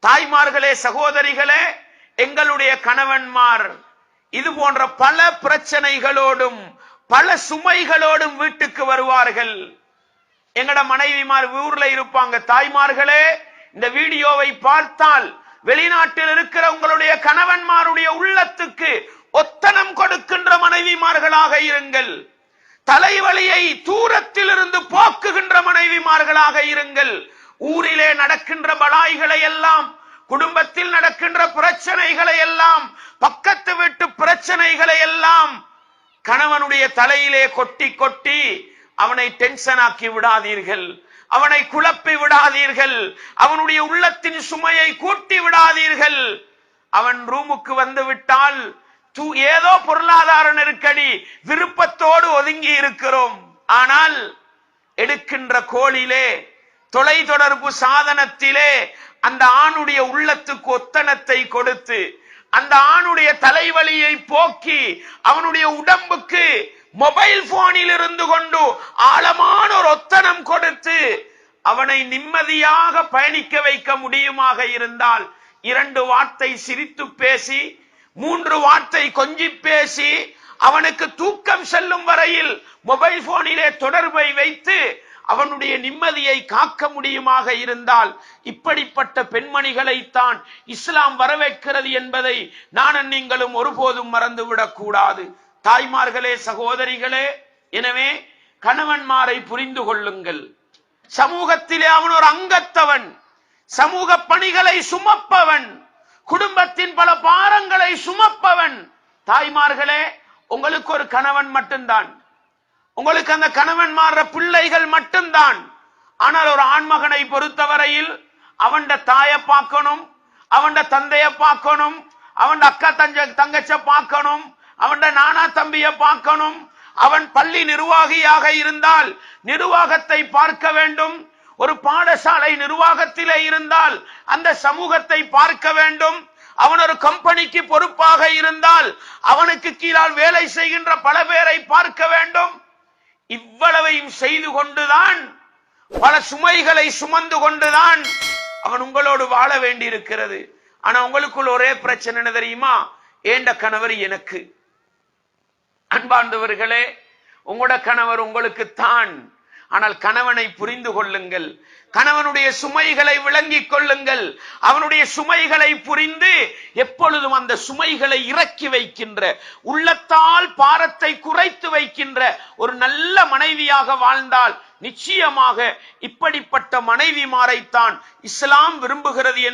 தாய்மார்களே, சகோதரிகளே, எங்களுடைய கணவன்மார் இது போன்ற பல பிரச்சனைகளோடும் பல சுமைகளோடும் வீட்டுக்கு வருவார்கள். எங்கட மனைவிமார் ஊர்ல இருப்பாங்க. தாய்மார்களே, இந்த வீடியோவை பார்த்தால் வெளிநாட்டில் இருக்கிற உங்களுடைய கணவன்மாருடைய உள்ளத்துக்கு ஒத்தனம் கொடுக்கின்ற மனைவிமார்களாக இருங்கள். தலைவலியை தூரத்தில் இருந்து போக்குகின்ற மனைவிமார்களாக இருங்கள். ஊரிலே நடக்கின்ற பலாய்களை எல்லாம், குடும்பத்தில் நடக்கின்ற பிரச்சனைகளை எல்லாம், பக்கத்து வீட்டு பிரச்சனைகளை எல்லாம் கணவனுடைய தலையிலே கொட்டி கொட்டி அவனை டென்ஷன் ஆக்கி விடாதீர்கள், அவனை குழப்பி விடாதீர்கள், அவனுடைய உள்ளத்தின் சுமையை கூட்டி விடாதீர்கள். அவன் ரூமுக்கு வந்து விட்டால் ஏதோ பொருளாதார நெருக்கடி, விருப்பத்தோடு ஒதுங்கி இருக்கிறோம். ஆனால் எடுக்கின்ற கோளிலே, தொலை தொடர்பு சாதனத்திலே அந்த ஆணுடைய உள்ளத்துக்கு ஒத்தனத்தை கொடுத்து, அந்த ஆணுடைய தலைவலியை போக்கி, அவனுடைய உடம்புக்கு மொபைல் போனில் இருந்து கொண்டு ஆழமான ஒரு ஒத்தனம் கொடுத்து அவனை நிம்மதியாக பயணிக்க வைக்க முடியுமாக இருந்தால், 2 வார்த்தை சிரித்து பேசி, 3 வார்த்தை கொஞ்சி பேசி, அவனுக்கு தூக்கம் செல்லும் வரையில் மொபைல் போனிலே தொடர்பை வைத்து அவனுடைய நிம்மதியை காக்க முடியுமாக இருந்தால், இப்படிப்பட்ட பெண்மணிகளைத்தான் இஸ்லாம் வரவேற்கிறது என்பதை நானும் நீங்களும் ஒருபோதும் மறந்துவிடக் கூடாது. தாய்மார்களே, சகோதரிகளே, எனவே கணவன்மாரை புரிந்து கொள்ளுங்கள். சமூகத்திலே அவன் ஒரு அங்கத்தவன், சமூக பணிகளை சுமப்பவன், குடும்பத்தின் பல பாரங்களை சுமப்பவன். தாய்மார்களே, உங்களுக்கு ஒரு கணவன் மட்டும்தான், உங்களுக்கு அந்த கணவன்மார பிள்ளைகள் மட்டும்தான். ஆனால் ஒரு ஆண்மகனை பொறுத்தவரையில் அவன் தாயை பார்க்கணும், அவன் தந்தைய பார்க்கணும், அவன் அக்கா தங்கச்ச பார்க்கணும், அவன் நானா தம்பிய பார்க்கணும். அவன் பள்ளி நிர்வாகியாக இருந்தால் நிர்வாகத்தை பார்க்க வேண்டும். ஒரு பாடசாலை நிர்வாகத்திலே இருந்தால் அந்த சமூகத்தை பார்க்க வேண்டும். அவன் ஒரு கம்பெனிக்கு பொறுப்பாக இருந்தால் அவனுக்கு கீழால் வேலை செய்கின்ற பல பேரை பார்க்க வேண்டும். இவ்வளவையும் செய்து கொண்டுதான், பல சுமைகளை சுமந்து கொண்டுதான் அவன் உங்களோடு வாழ வேண்டி இருக்கிறது. ஆனா உங்களுக்குள்ள ஒரே பிரச்சனை என்ன தெரியுமா? ஏண்ட கணவர் எனக்கு. அன்பார்ந்தவர்களே, உங்களோட கணவர் உங்களுக்கு தான். ஆனால் கணவனை புரிந்து கொள்ளுங்கள், கணவனுடைய சுமைகளை விளங்கிக் கொள்ளுங்கள். அவனுடைய சுமைகளை புரிந்து எப்பொழுதும் அந்த சுமைகளை இறக்கி வைக்கின்ற, உள்ளத்தால் பாரத்தை குறைத்து வைக்கின்ற ஒரு நல்ல மனைவியாக வாழ்ந்தால் நிச்சயமாக இப்படிப்பட்ட மனைவிமாரைத்தான் இஸ்லாம் விரும்புகிறது என்பது